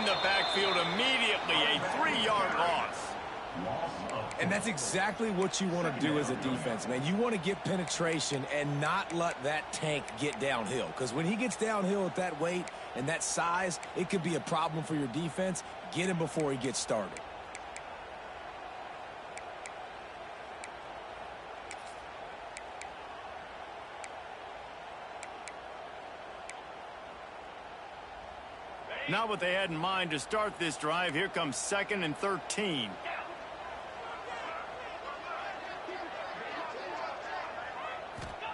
in the backfield immediately, a 3-yard loss. And that's exactly what you want to do as a defense, man. You want to get penetration and not let that tank get downhill. Because when he gets downhill at that weight and that size, it could be a problem for your defense. Get him before he gets started. Not what they had in mind to start this drive. Here comes 2nd and 13.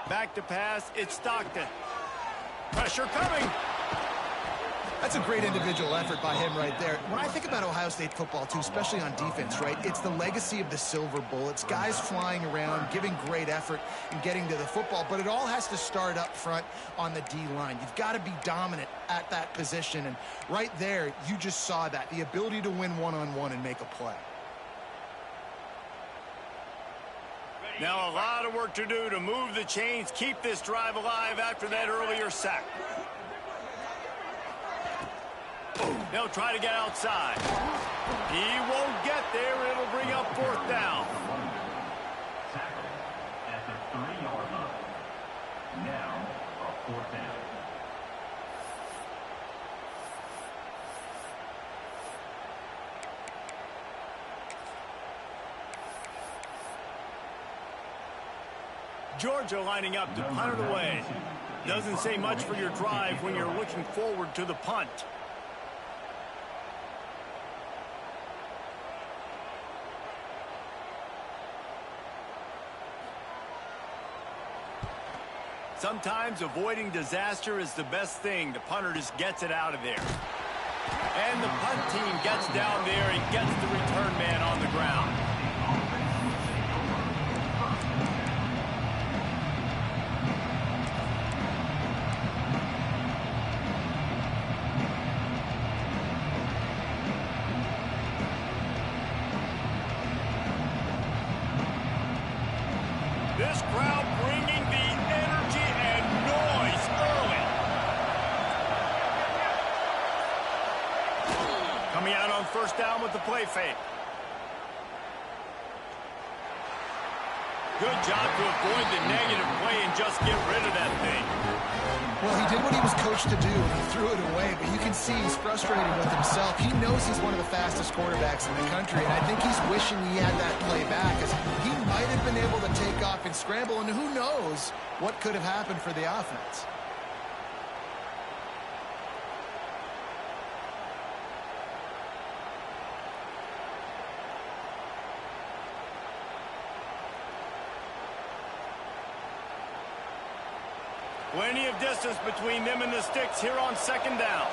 Back to pass, it's Stockton. Pressure coming. That's a great individual effort by him right there. When I think about Ohio State football, too, especially on defense, right, it's the legacy of the Silver Bullets, guys flying around, giving great effort and getting to the football, but it all has to start up front on the D-line. You've got to be dominant at that position, and right there, you just saw that, the ability to win one-on-one and make a play. Now a lot of work to do to move the chains, keep this drive alive after that earlier sack. They'll try to get outside. He won't get there. It'll bring up 4th down. Tackle at the 3-yard line. Now a 4th down. Georgia lining up to punt it away. Doesn't say much for your drive when you're looking forward to the punt. Sometimes avoiding disaster is the best thing. The punter just gets it out of there. And the punt team gets down there and gets the return man on the ground. This crowd bringing the energy and noise early. Coming out on 1st down with the play fake. Good job to avoid the negative play and just get rid of that thing. Well, he did what he was coached to do, and he threw it away, but you can see he's frustrated with himself. He knows he's one of the fastest quarterbacks in the country, and I think he's wishing he had that play back, as he might have been able to take off and scramble, and who knows what could have happened for the offense. Plenty of distance between them and the sticks here on 2nd down.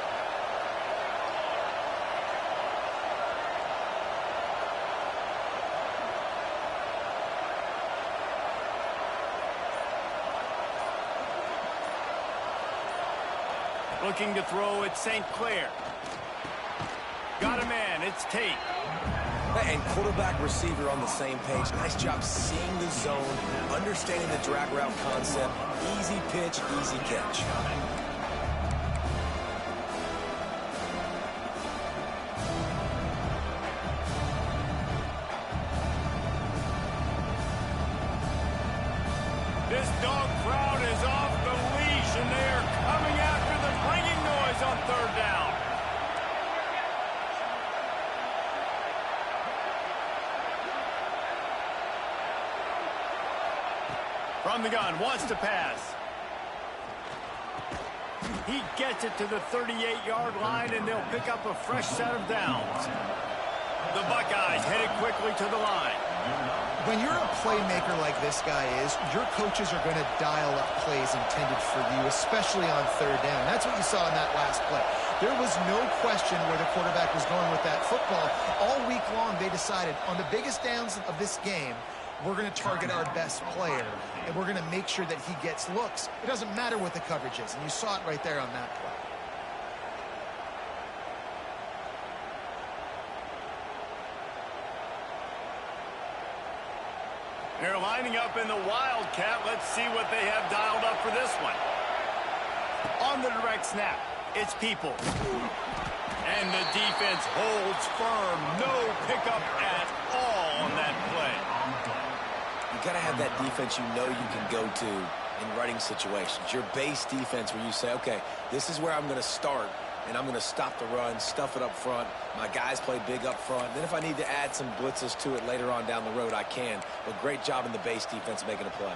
Looking to throw at St. Clair. Got a man, it's Tate. And quarterback receiver on the same page. Nice job seeing the zone, understanding the drag route concept. Easy pitch, easy catch. This dog crowd is off the leash, and they are coming after the bringing noise on 3rd down. From the gun, wants to pass. He gets it to the 38-yard line, and they'll pick up a fresh set of downs. The Buckeyes headed quickly to the line. When you're a playmaker like this guy is, your coaches are going to dial up plays intended for you, especially on 3rd down. That's what you saw in that last play. There was no question where the quarterback was going with that football. All week long, they decided on the biggest downs of this game, we're going to target our best player, and we're going to make sure that he gets looks. It doesn't matter what the coverage is, and you saw it right there on that play. They're lining up in the Wildcat. Let's see what they have dialed up for this one. On the direct snap, it's People. And the defense holds firm. No pickup at all on that play. You got to have that defense you know you can go to in running situations. Your base defense where you say, okay, this is where I'm going to start, and I'm going to stop the run, stuff it up front. My guys play big up front. Then if I need to add some blitzes to it later on down the road, I can. But great job in the base defense making a play.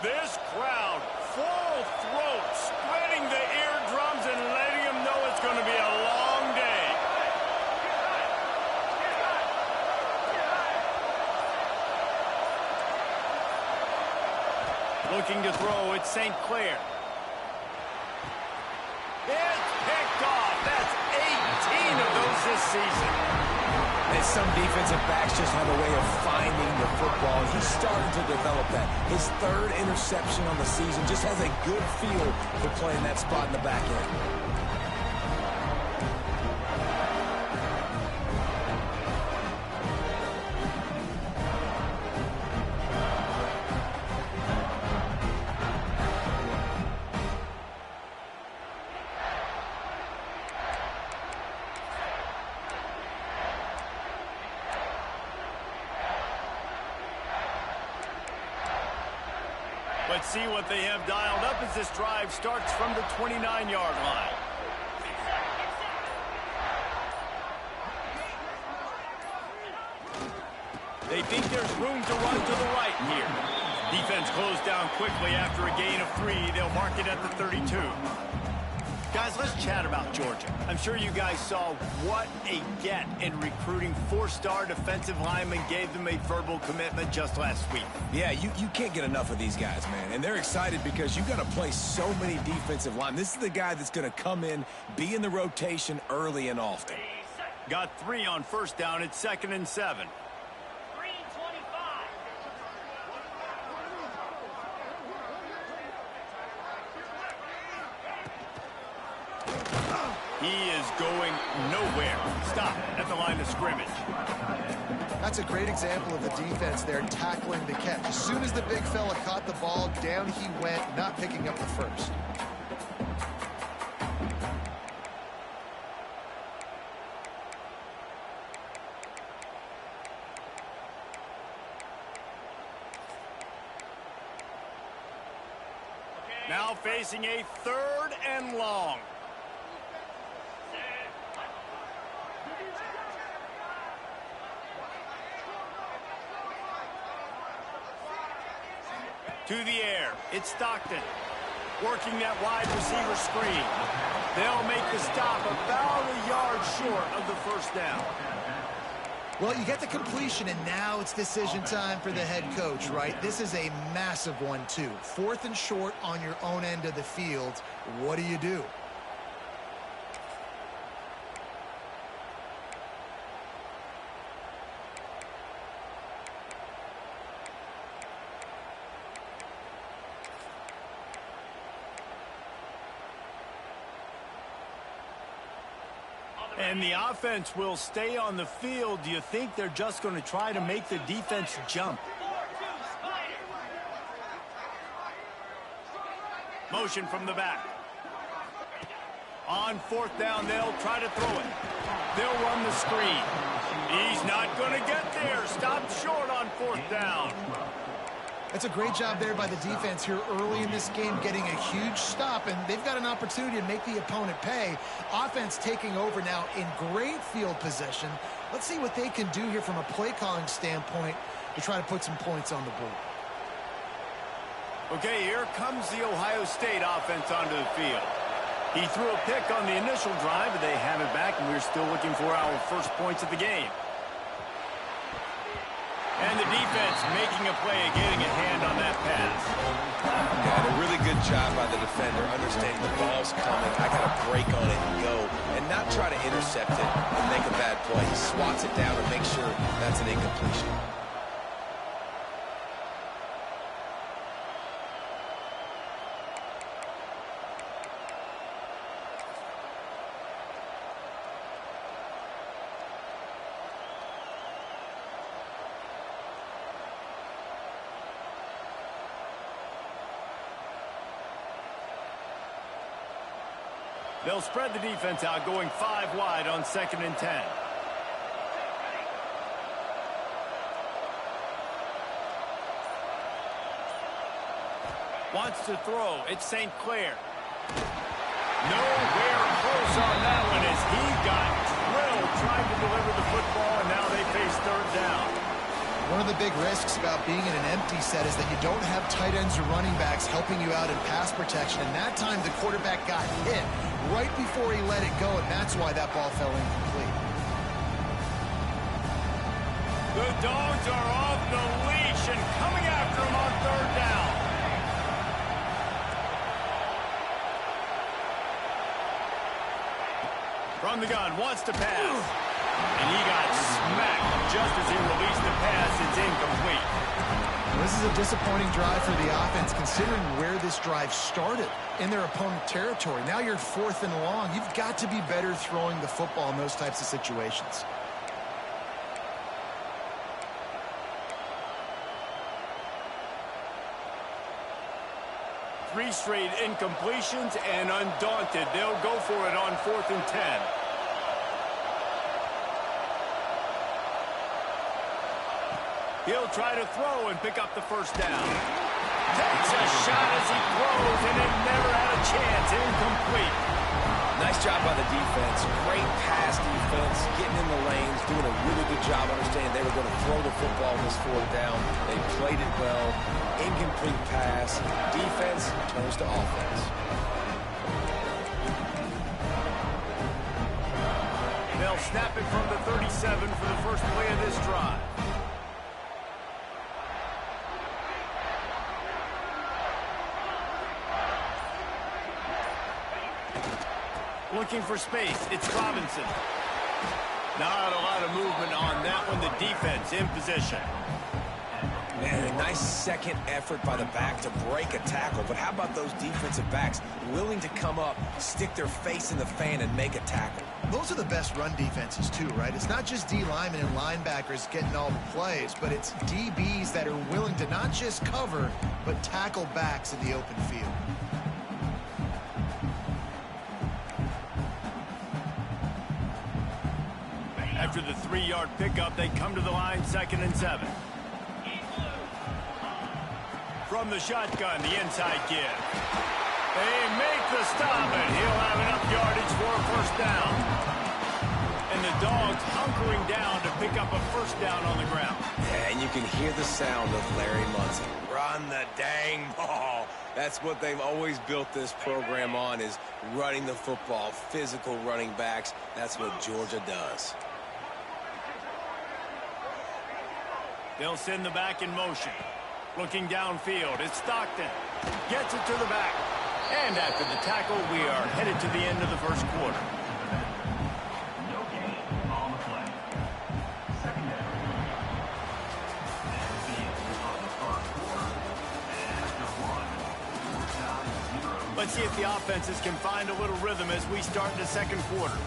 This crowd, full throat, spreading the eardrums and letting them know it's going to be a long day. Looking to throw, it's St. Clair. It's picked off. That's 18 of those this season. And some defensive backs just have a way of finding the football. He's starting to develop that. His third interception on the season just has a good feel for playing that spot in the back end. Let's see what they have dialed up as this drive starts from the 29-yard line. They think there's room to run to the right here. Defense closed down quickly after a gain of 3. They'll mark it at the 32. Guys, let's chat about Georgia. I'm sure you guys saw what a get in recruiting. 4-star defensive linemen gave them a verbal commitment just last week. Yeah, you can't get enough of these guys, man. And they're excited because you got to play so many defensive linemen. This is the guy that's going to come in, be in the rotation early and often. Got 3 on first down. It's 2nd and 7. He is going nowhere. Stop at the line of scrimmage. That's a great example of the defense there tackling the catch. As soon as the big fella caught the ball, down he went, not picking up the first. Now facing a 3rd and long. To the air, it's Stockton. Working that wide receiver screen. They'll make the stop about a yard short of the first down. Well, you get the completion, and now it's decision time for the head coach, right? This is a massive one, too. 4th and short on your own end of the field. What do you do? And the offense will stay on the field. Do you think they're just going to try to make the defense jump? Motion from the back. On 4th down, they'll try to throw it. They'll run the screen. He's not going to get there. Stopped short on 4th down. That's a great job there by the defense here early in this game, getting a huge stop, and they've got an opportunity to make the opponent pay. Offense taking over now in great field position. Let's see what they can do here from a play calling standpoint to try to put some points on the board. Okay, here comes the Ohio State offense onto the field. He threw a pick on the initial drive, but they have it back, and we're still looking for our first points of the game. And the defense making a play and getting a hand on that pass. Yeah, and a really good job by the defender, understanding the ball's coming. I got to break on it and go, and not try to intercept it and make a bad play. He swats it down and makes sure that's an incompletion. They'll spread the defense out, going 5 wide on 2nd and 10. Wants to throw. It's St. Clair. Nowhere close on that one as he got drilled trying to deliver the football, and now they face 3rd down. One of the big risks about being in an empty set is that you don't have tight ends or running backs helping you out in pass protection, and that time the quarterback got hit right before he let it go, and that's why that ball fell incomplete. The Dogs are off the leash and coming after him on 3rd down. From the gun, wants to pass. And he got smacked just as he released the pass. It's incomplete. This is a disappointing drive for the offense, considering where this drive started in their opponent territory. Now you're 4th and long. You've got to be better throwing the football in those types of situations. Three straight incompletions, and undaunted, they'll go for it on 4th and 10. He'll try to throw and pick up the 1st down. Takes a shot as he throws, and it never had a chance. Incomplete. Nice job by the defense. Great pass defense, getting in the lanes, doing a really good job understanding they were going to throw the football on this 4th down. They played it well. Incomplete pass. Defense turns to offense. They'll snap it from the 37 for the first play of this drive. Looking for space. It's Robinson. Not a lot of movement on that one. The defense in position. Man, a nice second effort by the back to break a tackle. But how about those defensive backs willing to come up, stick their face in the fan, and make a tackle? Those are the best run defenses, too, right? It's not just D linemen and linebackers getting all the plays, but it's DBs that are willing to not just cover, but tackle backs in the open field. After the 3-yard pickup, they come to the line, 2nd and 7. From the shotgun, the inside give. They make the stop, and he'll have enough yardage for a 1st down. And the Dogs hunkering down to pick up a 1st down on the ground. Yeah, and you can hear the sound of Larry Munson. Run the dang ball. That's what they've always built this program on, is running the football, physical running backs. That's what Georgia does. They'll send the back in motion. Looking downfield, it's Stockton. Gets it to the back. And after the tackle, we are headed to the end of the 1st quarter. No gain on the play. Secondary. And field on the 1st quarter. After 1. Let's see if the offenses can find a little rhythm as we start the 2nd quarter.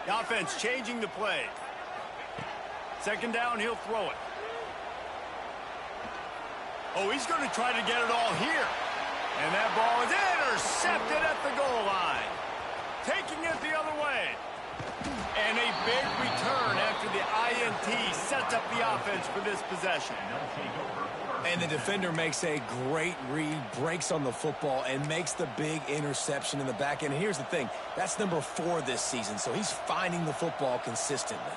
The offense changing the play. 2nd down, he'll throw it. Oh, he's going to try to get it all here. And that ball is intercepted at the goal line. Taking it the other way. And a big return after the INT sets up the offense for this possession. And the defender makes a great read, breaks on the football, and makes the big interception in the back end. Here's the thing. That's number 4 this season, so he's finding the football consistently.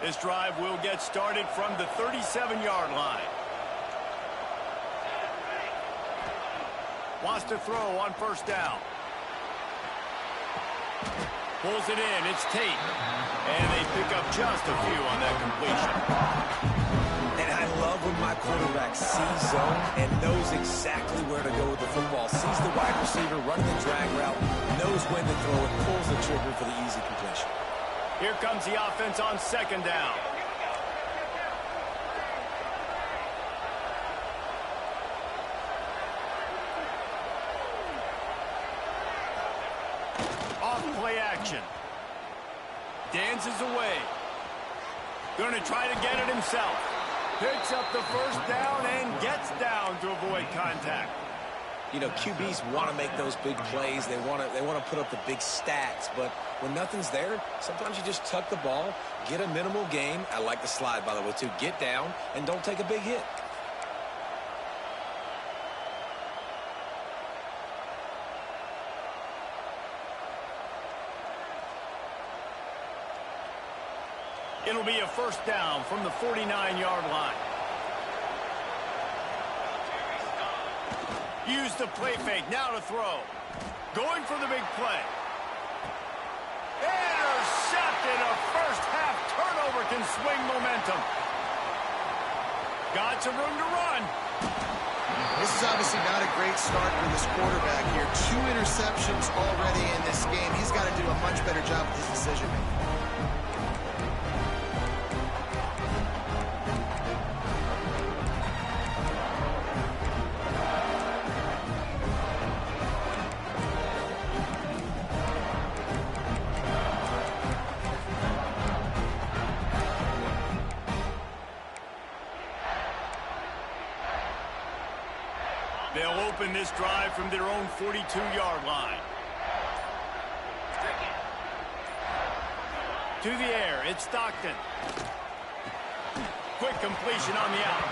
This drive will get started from the 37-yard line. Wants to throw on 1st down. Pulls it in. It's Tate. And they pick up just a few on that completion. And I love when my quarterback sees zone and knows exactly where to go with the football. Sees the wide receiver running the drag route, knows when to throw it, pulls the trigger for the easy completion. Here comes the offense on second down. Off play action. Dances away. Going to try to get it himself. Picks up the first down and gets down to avoid contact. You know, QBs want to make those big plays. They want to put up the big stats. But when nothing's there, sometimes you just tuck the ball, get a minimal gain. I like the slide, by the way, too. Get down and don't take a big hit. It'll be a first down from the 49-yard line. Use the play fake, now to throw. Going for the big play. Intercepted, a first-half turnover can swing momentum. Got some room to run. This is obviously not a great start for this quarterback here. 2 interceptions already in this game. He's got to do a much better job with his decision-making. They'll open this drive from their own 42-yard line. To the air, it's Stockton. Quick completion on the out.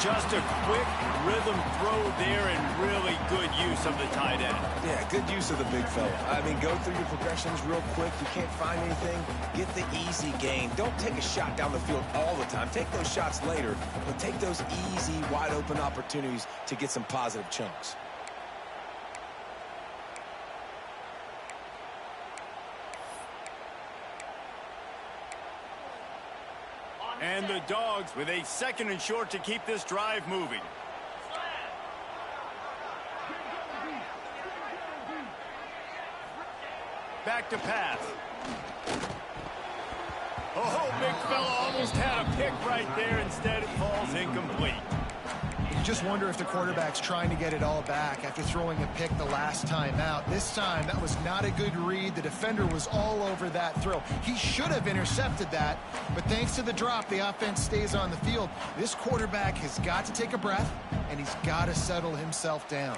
Just a quick rhythm throw there and really good use of the tight end. Yeah, good use of the big fella. I mean, go through your progressions real quick. You can't find anything, get the easy gain. Don't take a shot down the field all the time. Take those shots later, but take those easy, wide-open opportunities to get some positive chunks. And the Dogs with a 2nd and short to keep this drive moving. Back to pass. Oh, big fella almost had a pick right there. Instead, it falls incomplete. You just wonder if the quarterback's trying to get it all back after throwing a pick the last time out. This time, that was not a good read. The defender was all over that throw. He should have intercepted that, but thanks to the drop, the offense stays on the field. This quarterback has got to take a breath, and he's got to settle himself down.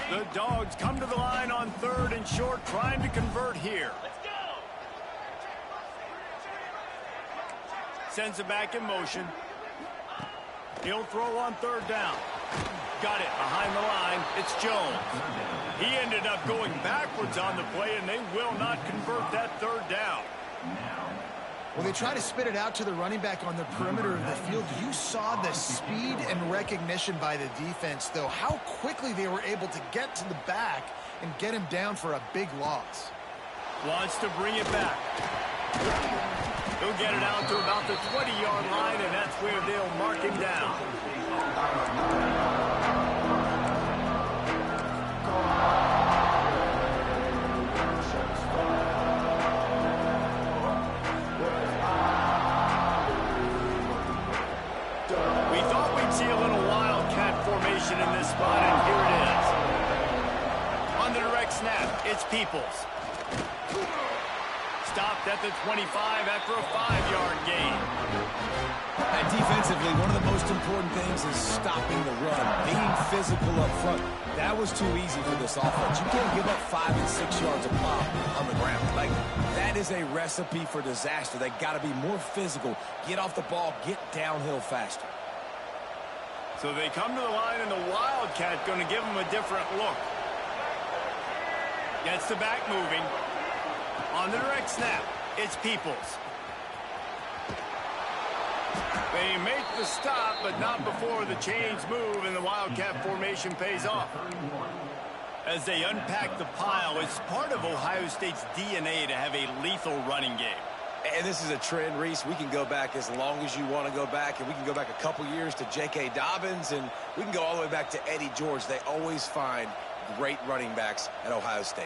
The Dogs come to the line on 3rd and short, trying to convert here. Sends it back in motion. He'll throw on 3rd down. Got it behind the line. It's Jones. He ended up going backwards on the play, and they will not convert that 3rd down. Well, they try to spit it out to the running back on the perimeter of the field. You saw the speed and recognition by the defense, though. How quickly they were able to get to the back and get him down for a big loss. Wants to bring it back. He'll get it out to about the 20-yard line, and that's where they'll mark him down. We thought we'd see a little wildcat formation in this spot, and here it is. On the direct snap, it's Peoples. Stopped at the 25 after a 5-yard gain. And defensively, one of the most important things is stopping the run, being physical up front. That was too easy for this offense. You can't give up 5 and 6 yards a pop on the ground. Like, that is a recipe for disaster. They got to be more physical, get off the ball, get downhill faster. So they come to the line, and the Wildcat going to give them a different look. Gets the back moving. On the direct snap, it's Peoples. They make the stop, but not before the chains move and the Wildcat formation pays off. As they unpack the pile, it's part of Ohio State's DNA to have a lethal running game. And this is a trend, Reese. We can go back as long as you want to go back, and we can go back a couple years to J.K. Dobbins, and we can go all the way back to Eddie George. They always find great running backs at Ohio State.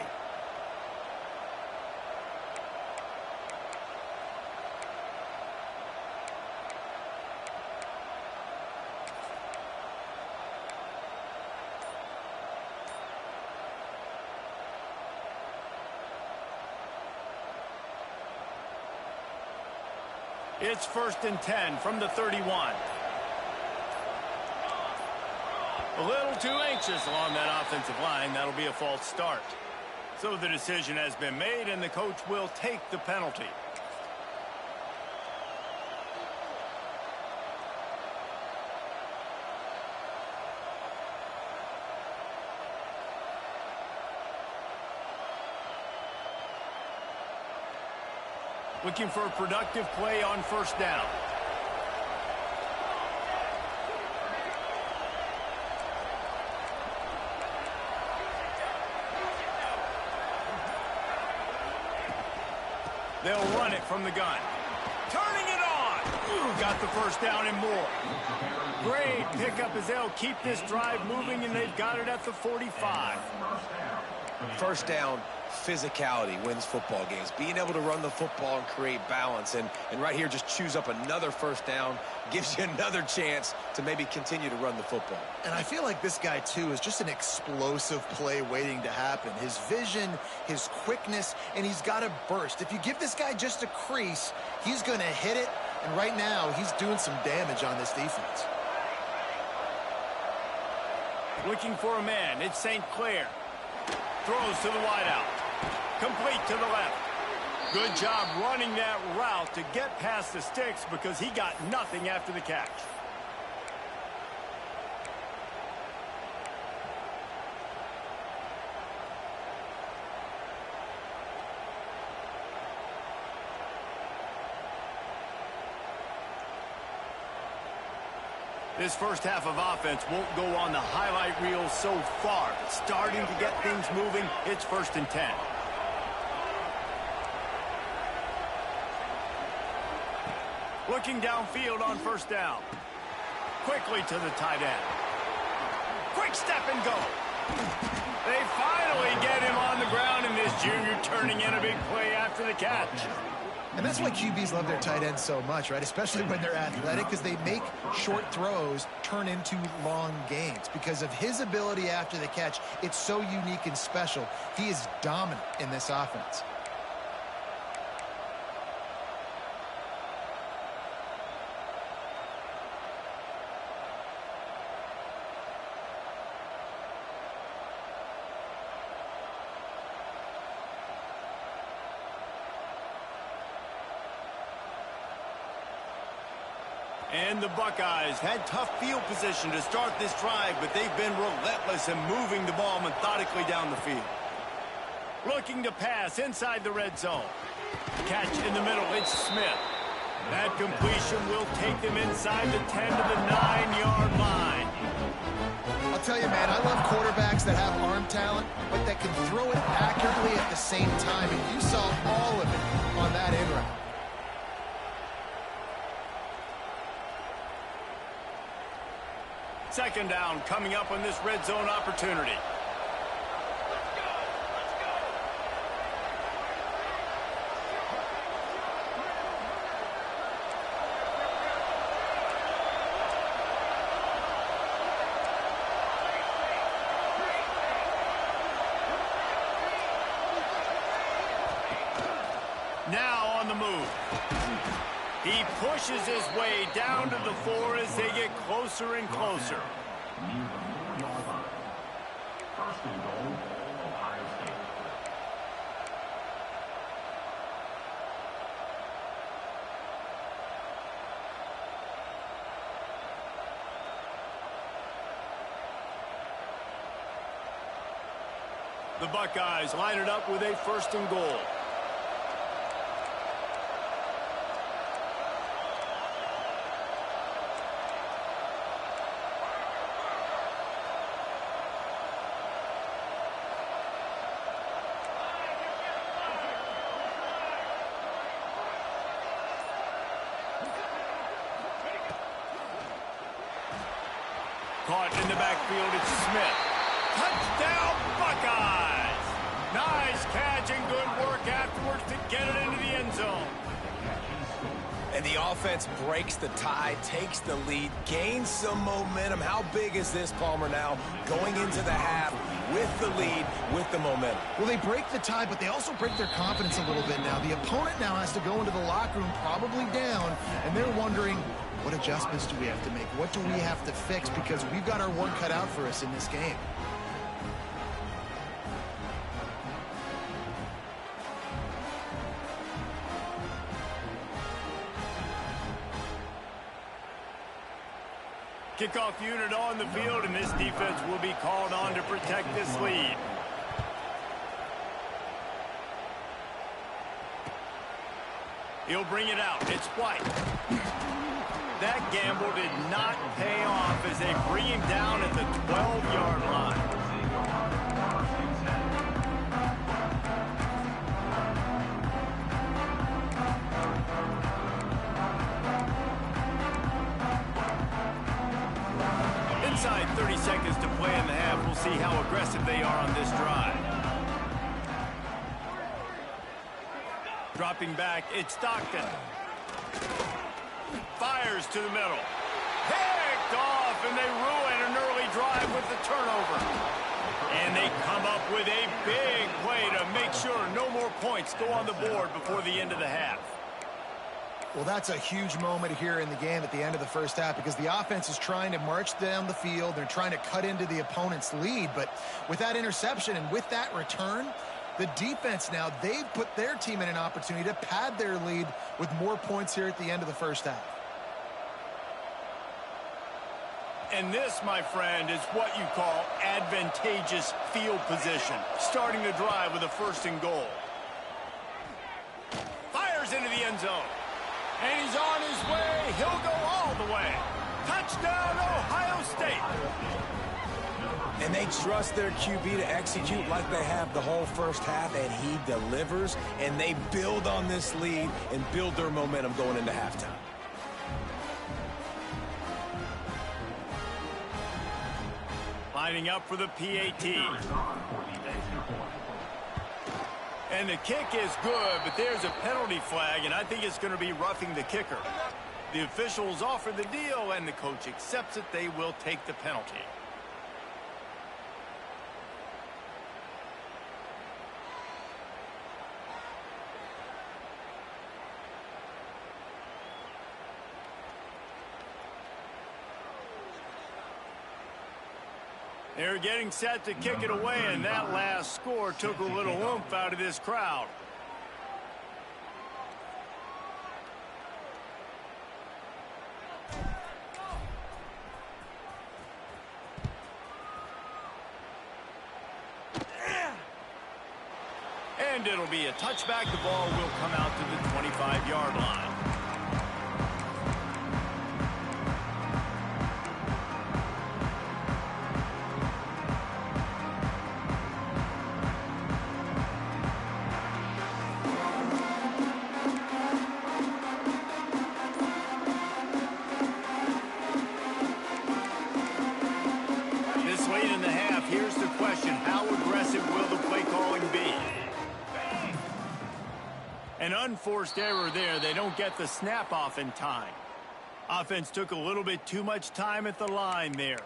It's 1st and 10 from the 31. A little too anxious along that offensive line. That'll be a false start. So the decision has been made, and the coach will take the penalty. Looking for a productive play on 1st down. They'll run it from the gun. Turning it on. Got the 1st down and more. Great pickup as they'll keep this drive moving, and they've got it at the 45. 1st down, physicality wins football games. Being able to run the football and create balance. And right here, just choose up another 1st down. Gives you another chance to maybe continue to run the football. And I feel like this guy, too, is just an explosive play waiting to happen. His vision, his quickness, and he's got a burst. If you give this guy just a crease, he's going to hit it. And right now, he's doing some damage on this defense. Looking for a man. It's St. Clair. Throws to the wideout. Complete to the left. Good job running that route to get past the sticks because he got nothing after the catch. This first half of offense won't go on the highlight reel so far. But starting to get things moving, it's 1st and 10. Looking downfield on 1st down. Quickly to the tight end. Quick step and go. They finally get him on the ground, and this junior turning in a big play after the catch. And that's why QBs love their tight ends so much, right? Especially when they're athletic, because they make short throws turn into long gains. Because of his ability after the catch, it's so unique and special. He is dominant in this offense. And the Buckeyes had tough field position to start this drive, but they've been relentless in moving the ball methodically down the field. Looking to pass inside the red zone. Catch in the middle, it's Smith. That completion will take them inside the 10 to the 9-yard line. I'll tell you, man, I love quarterbacks that have arm talent, but that can throw it accurately at the same time, and you saw all of it on that in route. Second down coming up on this red zone opportunity. Now on the move. He pushes his way down to the 4 as they get closer and closer. 1st and goal, Ohio State. The Buckeyes line it up with a 1st and goal. the backfield, it's Smith. Touchdown, Buckeyes! Nice catch and good work afterwards to get it into the end zone. And the offense breaks the tie, takes the lead, gains some momentum. How big is this, Palmer, now going into the half with the lead, with the momentum? Well, they break the tie, but they also break their confidence a little bit now. The opponent now has to go into the locker room probably down, and they're wondering, what adjustments do we have to make? What do we have to fix? Because we've got our work cut out for us in this game. Kickoff unit on the field, and this defense will be called on to protect this lead. He'll bring it out. It's White. That gamble did not pay off as they bring him down at the 12-yard line. Inside 30 seconds to play in the half. We'll see how aggressive they are on this drive. Dropping back, it's Stockton. Fires to the middle. Picked off, and they ruin an early drive with the turnover. And they come up with a big play to make sure no more points go on the board before the end of the half. Well, that's a huge moment here in the game at the end of the first half because the offense is trying to march down the field. They're trying to cut into the opponent's lead. But with that interception and with that return, the defense now, they've put their team in an opportunity to pad their lead with more points here at the end of the first half. And this, my friend, is what you call advantageous field position. Starting the drive with a 1st and goal. Fires into the end zone. And he's on his way. He'll go all the way. Touchdown, Ohio State. And they trust their QB to execute like they have the whole first half, and he delivers, and they build on this lead and build their momentum going into halftime. Lining up for the PAT. And the kick is good, but there's a penalty flag, and I think it's going to be roughing the kicker. The officials offer the deal, and the coach accepts it. They will take the penalty. They're getting set to kick it away, and that last score took a little oomph out of this crowd. And it'll be a touchback. The ball will come out to the 25-yard line. Here's the question, how aggressive will the play calling be? An unforced error there. They don't get the snap off in time. Offense took a little bit too much time at the line there.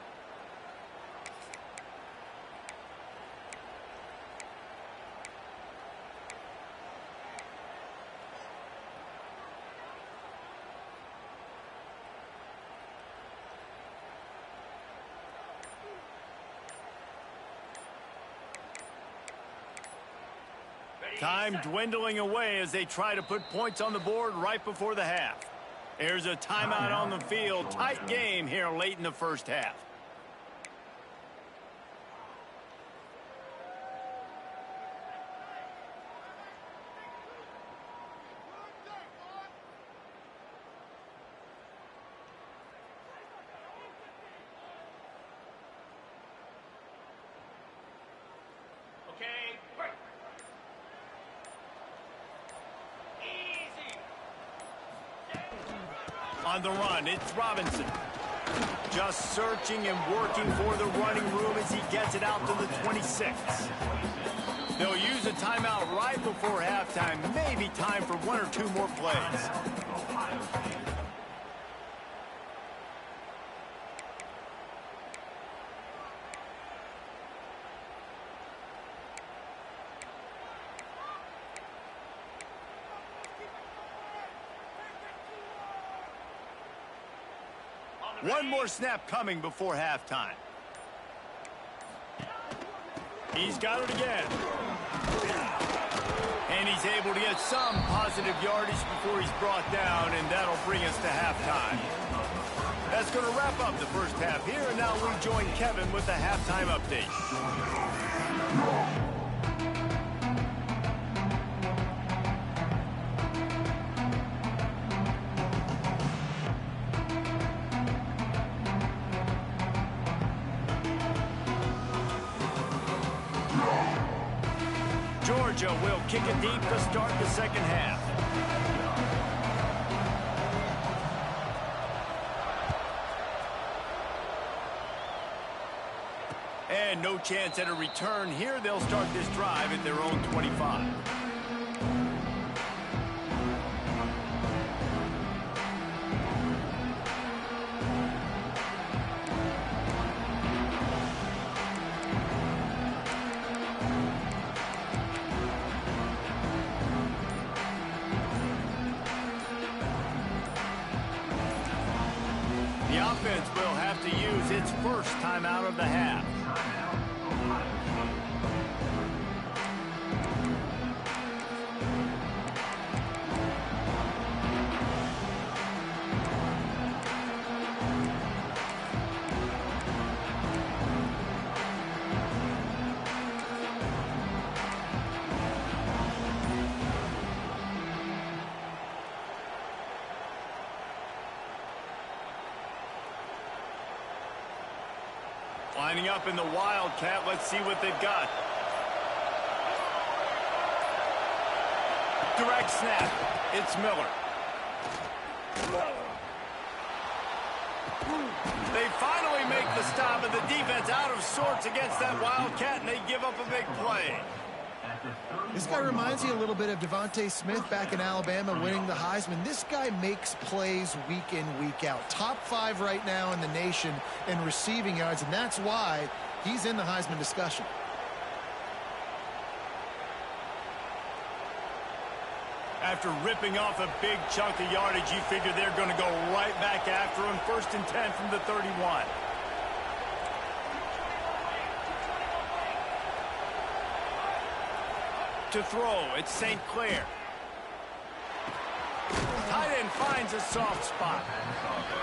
Time dwindling away as they try to put points on the board right before the half. There's a timeout on the field. Tight game here late in the first half. Okay, break. On the run, it's Robinson. Just searching and working for the running room as he gets it out to the 26. They'll use a timeout right before halftime. Maybe time for one or two more plays. One more snap coming before halftime. He's got it again. And he's able to get some positive yardage before he's brought down, and that'll bring us to halftime. That's going to wrap up the first half here, and now we join Kevin with the halftime update. Georgia will kick it deep to start the second half. And no chance at a return here. They'll start this drive at their own 25. The offense will have to use its first timeout of the half. Lining up in the Wildcat. Let's see what they've got. Direct snap. It's Miller. They finally make the stop, and the defense out of sorts against that Wildcat, and they give up a big play. This guy reminds you a little bit of Devontae Smith back in Alabama winning the Heisman. This guy makes plays week in, week out. Top 5 right now in the nation in receiving yards, and that's why he's in the Heisman discussion. After ripping off a big chunk of yardage, you figure they're going to go right back after him. 1st and 10 from the 31. To throw, it's St. Clair. Tight end finds a soft spot.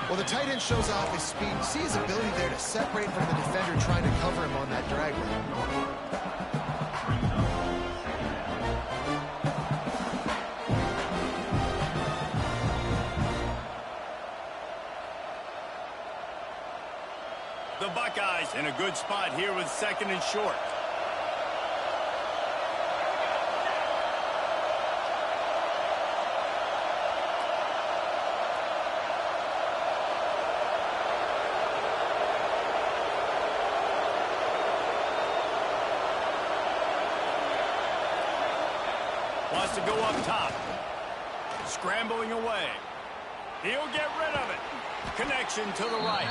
Well, the tight end shows off his speed. You see his ability there to separate from the defender trying to cover him on that drag route. The Buckeyes in a good spot here with 2nd and short. Wants to go up top. Scrambling away. He'll get rid of it. Connection to the right.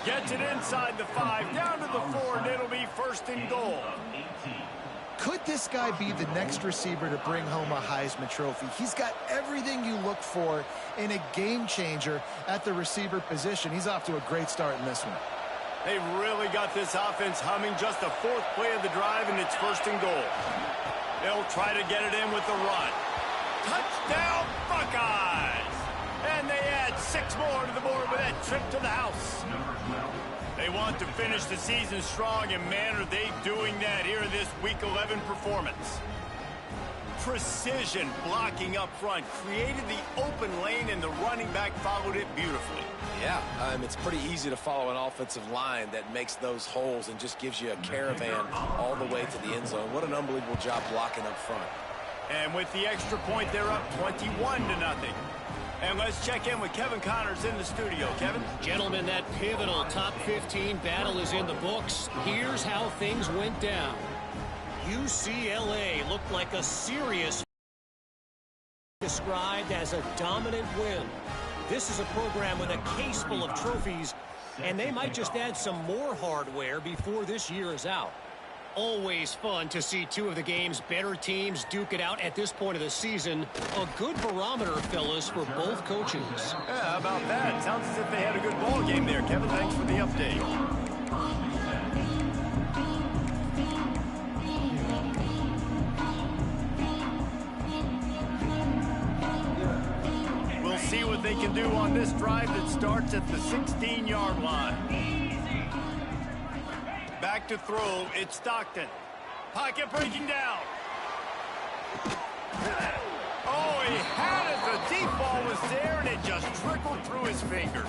Gets it inside the 5, down to the 4, and it'll be 1st and goal. Could this guy be the next receiver to bring home a Heisman Trophy? He's got everything you look for in a game changer at the receiver position. He's off to a great start in this one. They've really got this offense humming. Just the 4th play of the drive, and it's 1st and goal. They'll try to get it in with the run. Touchdown, Buckeyes! And they add 6 more to the board with that trip to the house. They want to finish the season strong, and man, are they doing that here in this Week 11 performance. Precision blocking up front created the open lane, and the running back followed it beautifully. Yeah, it's pretty easy to follow an offensive line that makes those holes and just gives you a caravan all the way to the end zone. What an unbelievable job blocking up front. And with the extra point, they're up 21-0. And let's check in with Kevin Connors in the studio. Kevin? Gentlemen, that pivotal top 15 battle is in the books. Here's how things went down. UCLA looked like a serious, described as a dominant win. This is a program with a case full of trophies, and they might just add some more hardware before this year is out. Always fun to see two of the game's better teams duke it out at this point of the season. A good barometer, fellas, for both coaches. Yeah, how about that? Sounds as if they had a good ball game there, Kevin. Thanks for the update. We'll see what they can do on this drive that starts at the 16-yard line. Back to throw, it's Stockton. Pocket breaking down. Oh, he had it. The deep ball was there, and it just trickled through his fingers.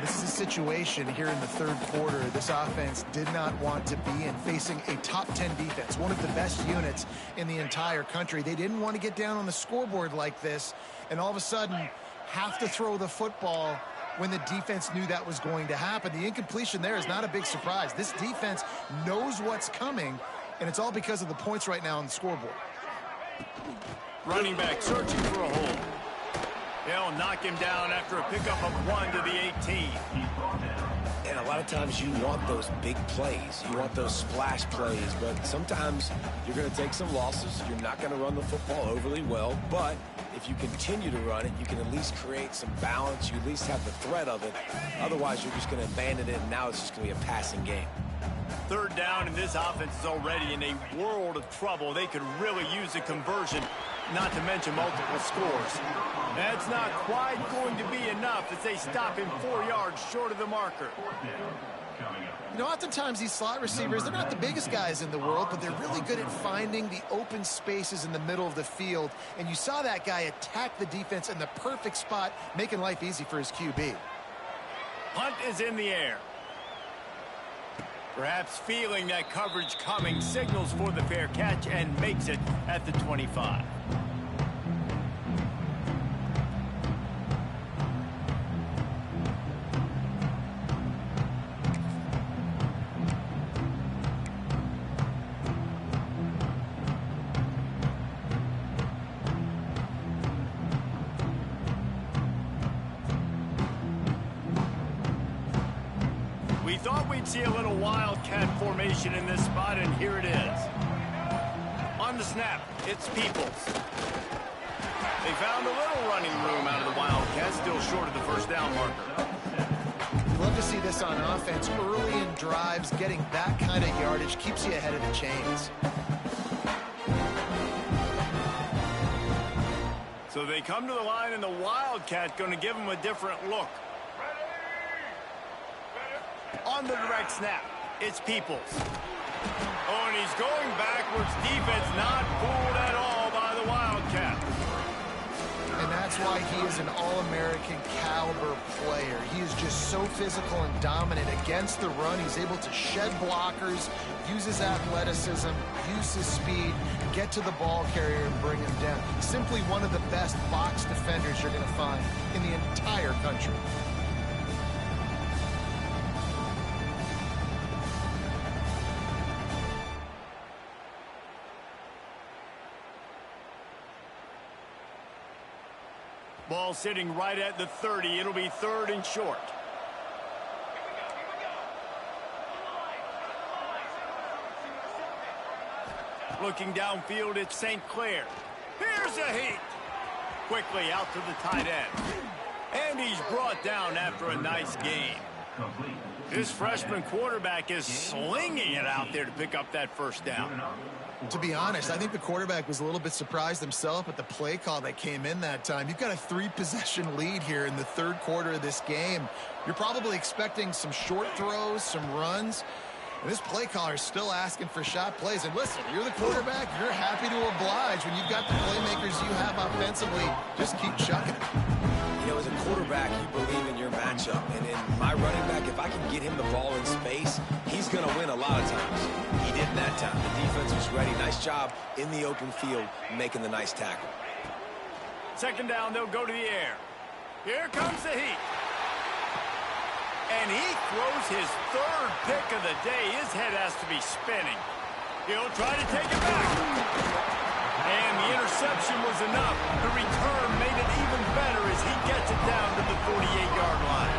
This is a situation here in the third quarter this offense did not want to be in, facing a top 10 defense, one of the best units in the entire country. They didn't want to get down on the scoreboard like this, and all of a sudden have to throw the football when the defense knew that was going to happen. The incompletion there is not a big surprise. This defense knows what's coming, and it's all because of the points right now on the scoreboard. Running back searching for a hole. They'll knock him down after a pickup of 1 to the 18. And a lot of times you want those big plays. You want those splash plays, but sometimes you're going to take some losses. You're not going to run the football overly well, but if you continue to run it, you can at least create some balance. You at least have the threat of it. Otherwise, you're just going to abandon it, and now it's just going to be a passing game. Third down, and this offense is already in a world of trouble. They could really use a conversion, not to mention multiple scores. That's not quite going to be enough as they stop him 4 yards short of the marker. You know, oftentimes these slot receivers, they're not the biggest guys in the world, but they're really good at finding the open spaces in the middle of the field. And you saw that guy attack the defense in the perfect spot, making life easy for his QB. Punt is in the air. Perhaps feeling that coverage coming, signals for the fair catch and makes it at the 25. We thought we'd see a little wildcat formation in this spot, and here it is. On the snap, it's Peoples. They found a little running room out of the wildcat, still short of the first down marker. You love to see this on offense early in drives. Getting that kind of yardage keeps you ahead of the chains. So they come to the line, and the wildcat going to give them a different look. On the direct snap, it's Peoples. Oh, and he's going backwards. Defense not fooled at all by the Wildcat. And that's why he is an All-American caliber player. He is just so physical and dominant against the run. He's able to shed blockers, use his athleticism, use his speed, get to the ball carrier and bring him down. Simply one of the best box defenders you're going to find in the entire country. Ball sitting right at the 30. It'll be third and short. Looking downfield, it's St. Clair. Here's a heat. Quickly out to the tight end. And he's brought down after a nice gain. This freshman quarterback is slinging it out there to pick up that first down. To be honest, I think the quarterback was a little bit surprised himself at the play call that came in that time. You've got a 3-possession lead here in the third quarter of this game. You're probably expecting some short throws, some runs. And this play caller is still asking for shot plays. And listen, you're the quarterback. You're happy to oblige. When you've got the playmakers you have offensively, just keep chucking it. You know, as a quarterback, you believe in your matchup. And in my running back, if I can get him the ball in space, he's going to win a lot of times. He didn't that time. The defense was ready. Nice job in the open field making the nice tackle. Second down, they'll go to the air. Here comes the heat. And he throws his third pick of the day. His head has to be spinning. He'll try to take it back. And the interception was enough. The return made it even better as he gets it down to the 48-yard line.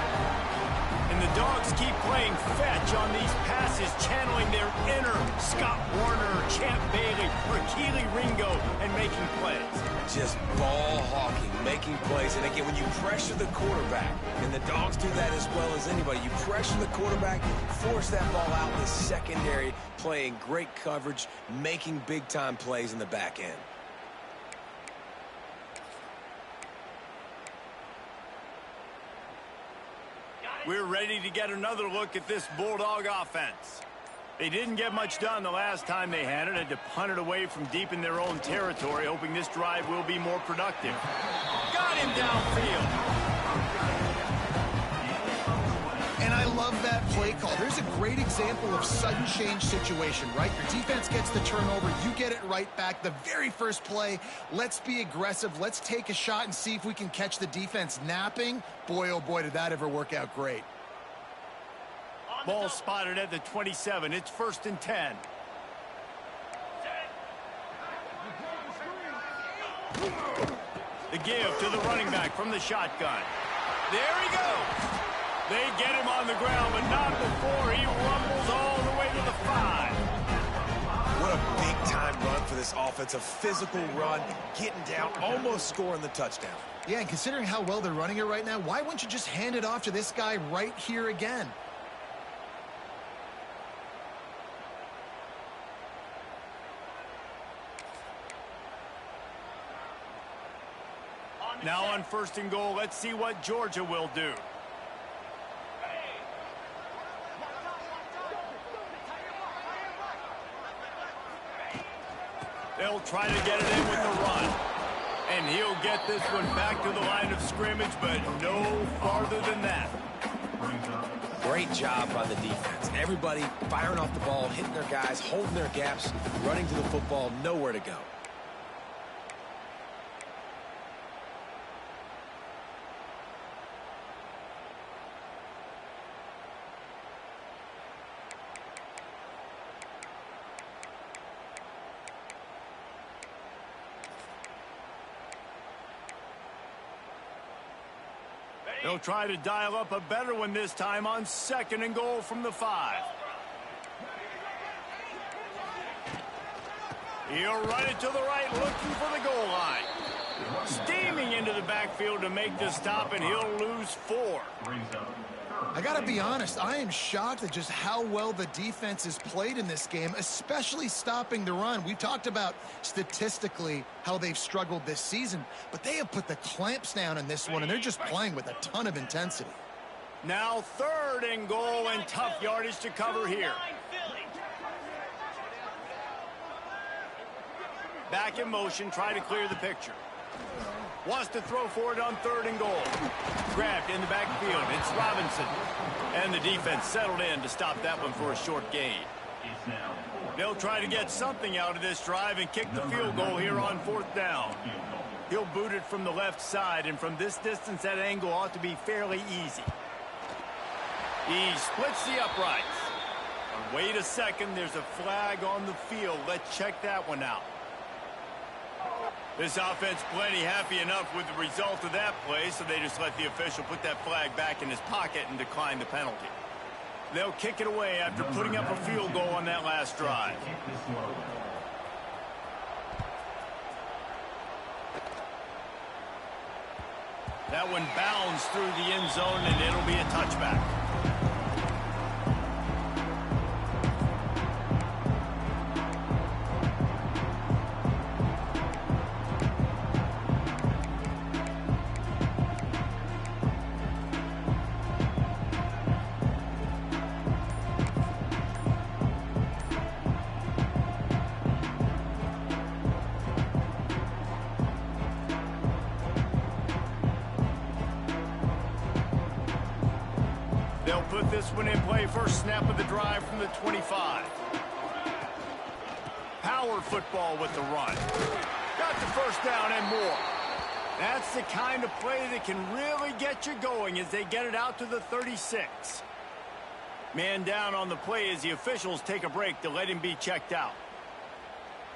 And the Dogs keep playing fetch on these passes, channeling their inner Scott Warner, Champ Bailey, or Keely Ringo, and making plays. Just ball hawking, making plays. And again, when you pressure the quarterback, and the Dogs do that as well as anybody, you pressure the quarterback, force that ball out in the secondary, playing great coverage, making big-time plays in the back end. We're ready to get another look at this Bulldog offense. They didn't get much done the last time they had it to punt it away from deep in their own territory, hoping this drive will be more productive. Got him downfield. And I love that play call. There's a great example of sudden change situation, right? Your defense gets the turnover. You get it right back. The very first play, let's be aggressive. Let's take a shot and see if we can catch the defense napping. Boy, oh boy, did that ever work out great. Ball spotted at the 27. It's 1st and 10. The give to the running back from the shotgun. There he goes. They get him on the ground, but not before he rumbles all the way to the 5. What a big-time run for this offense. A physical run, getting down, almost scoring the touchdown. Yeah, and considering how well they're running it right now, why wouldn't you just hand it off to this guy right here again? Now on 1st and goal, let's see what Georgia will do. They'll try to get it in with the run. And he'll get this one back to the line of scrimmage, but no farther than that. Great job by the defense. Everybody firing off the ball, hitting their guys, holding their gaps, running to the football, nowhere to go. They'll try to dial up a better one this time on 2nd and goal from the 5. He'll run it to the right, looking for the goal line. Steaming into the backfield to make the stop, and he'll lose 4. I got to be honest, I am shocked at just how well the defense has played in this game, especially stopping the run. We've talked about statistically how they've struggled this season, but they have put the clamps down in this one, and they're just playing with a ton of intensity. Now 3rd and goal, and tough yardage to cover here. Back in motion, try to clear the picture. Wants to throw for it on 3rd and goal. Grabbed in the backfield. It's Robinson. And the defense settled in to stop that one for a short gain. They'll try to get something out of this drive and kick the field goal here on 4th down. He'll boot it from the left side, and from this distance, that angle ought to be fairly easy. He splits the uprights. Wait a second, there's a flag on the field. Let's check that one out. This offense plenty happy enough with the result of that play, so they just let the official put that flag back in his pocket and decline the penalty. They'll kick it away after putting up a field goal on that last drive. That one bounds through the end zone, and it'll be a touchback. They'll put this one in play. First snap of the drive from the 25. Power football with the run. Got the first down and more. That's the kind of play that can really get you going as they get it out to the 36. Man down on the play as the officials take a break to let him be checked out.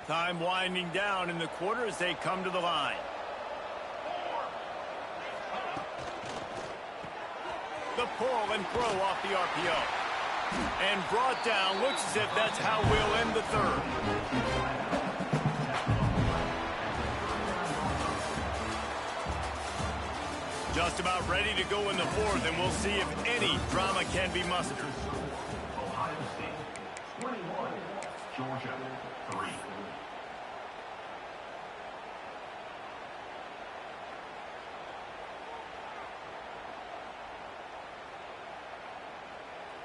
Time winding down in the quarter as they come to the line. The pull and throw off the RPO. And brought down. Looks as if that's how we'll end the third. Just about ready to go in the fourth, and we'll see if any drama can be mustered. Ohio State 21, Georgia 3.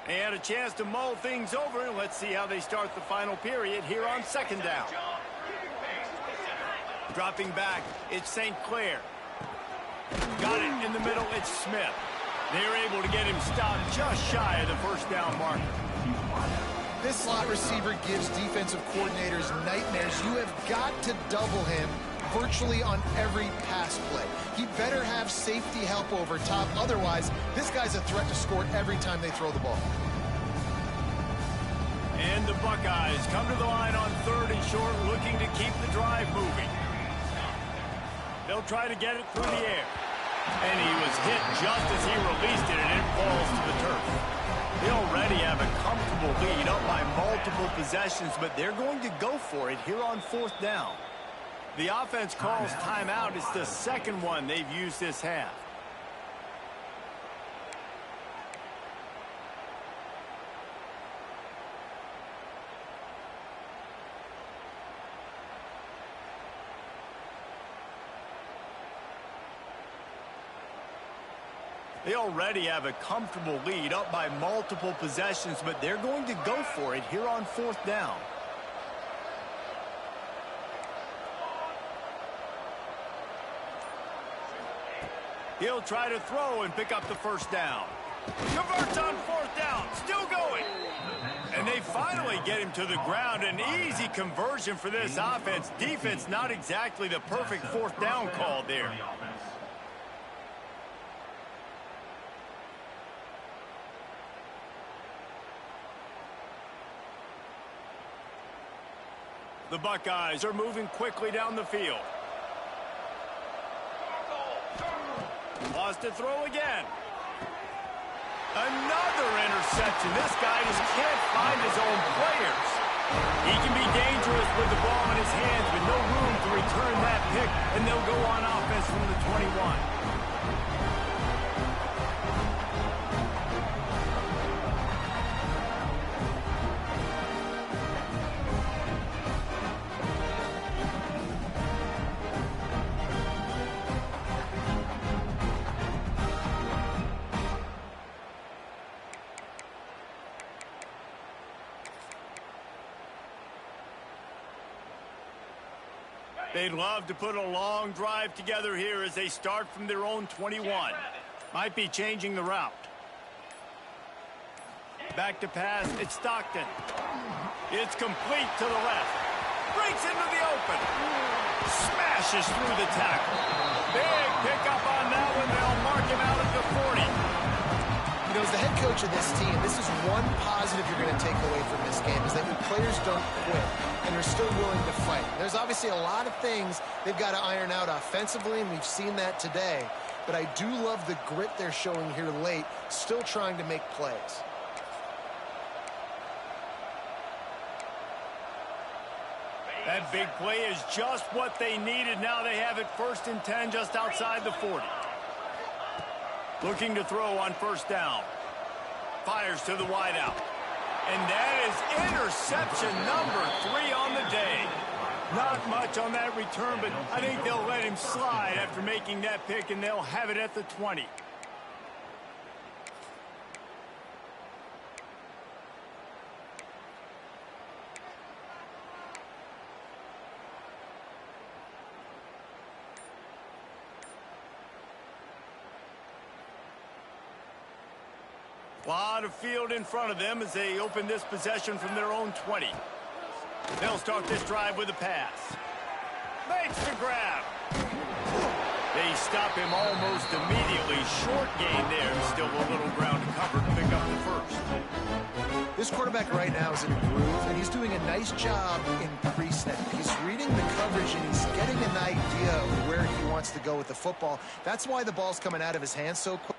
They had a chance to mull things over, and let's see how they start the final period here on second down. Dropping back, it's St. Clair. Got it in the middle, it's Smith. They're able to get him stopped just shy of the first down marker. This slot receiver gives defensive coordinators nightmares. You have got to double him virtually on every pass play. He better have safety help over top. Otherwise, this guy's a threat to score every time they throw the ball. And the Buckeyes come to the line on third and short, looking to keep the drive moving. They'll try to get it through the air. And he was hit just as he released it, and it falls to the turf. They already have a comfortable lead up by multiple possessions, but they're going to go for it here on fourth down. The offense calls timeout. It's the second one they've used this half. They already have a comfortable lead up by multiple possessions, but they're going to go for it here on fourth down. He'll try to throw and pick up the first down. Converts on fourth down, still going. And they finally get him to the ground. An easy conversion for this offense. Defense not exactly the perfect fourth down call there. The Buckeyes are moving quickly down the field. Lost to throw again. Another interception. This guy just can't find his own players. He can be dangerous with the ball in his hands, but no room to return that pick, and they'll go on offense from the 21. They'd love to put a long drive together here as they start from their own 21. Might be changing the route. Back to pass, it's Stockton. It's complete to the left. Breaks into the open. Smashes through the tackle. Big pickup on that one. They'll mark him out at the 40. You know, as the head coach of this team, this is one positive you're going to take away from this game, is that your players don't quit, and they're still willing to fight. There's obviously a lot of things they've got to iron out offensively, and we've seen that today. But I do love the grit they're showing here late, still trying to make plays. That big play is just what they needed. Now they have it 1st and 10 just outside the 40. Looking to throw on first down. Fires to the wideout. And that is interception number 3 on the day. Not much on that return, but I think they'll let him slide after making that pick, and they'll have it at the 20. A lot of field in front of them as they open this possession from their own 20. They'll start this drive with a pass. Makes the grab. They stop him almost immediately. Short gain there. Still a little ground to cover to pick up the first. This quarterback right now is in a groove, and he's doing a nice job in pre-snap. He's reading the coverage, and he's getting an idea of where he wants to go with the football. That's why the ball's coming out of his hands so quick.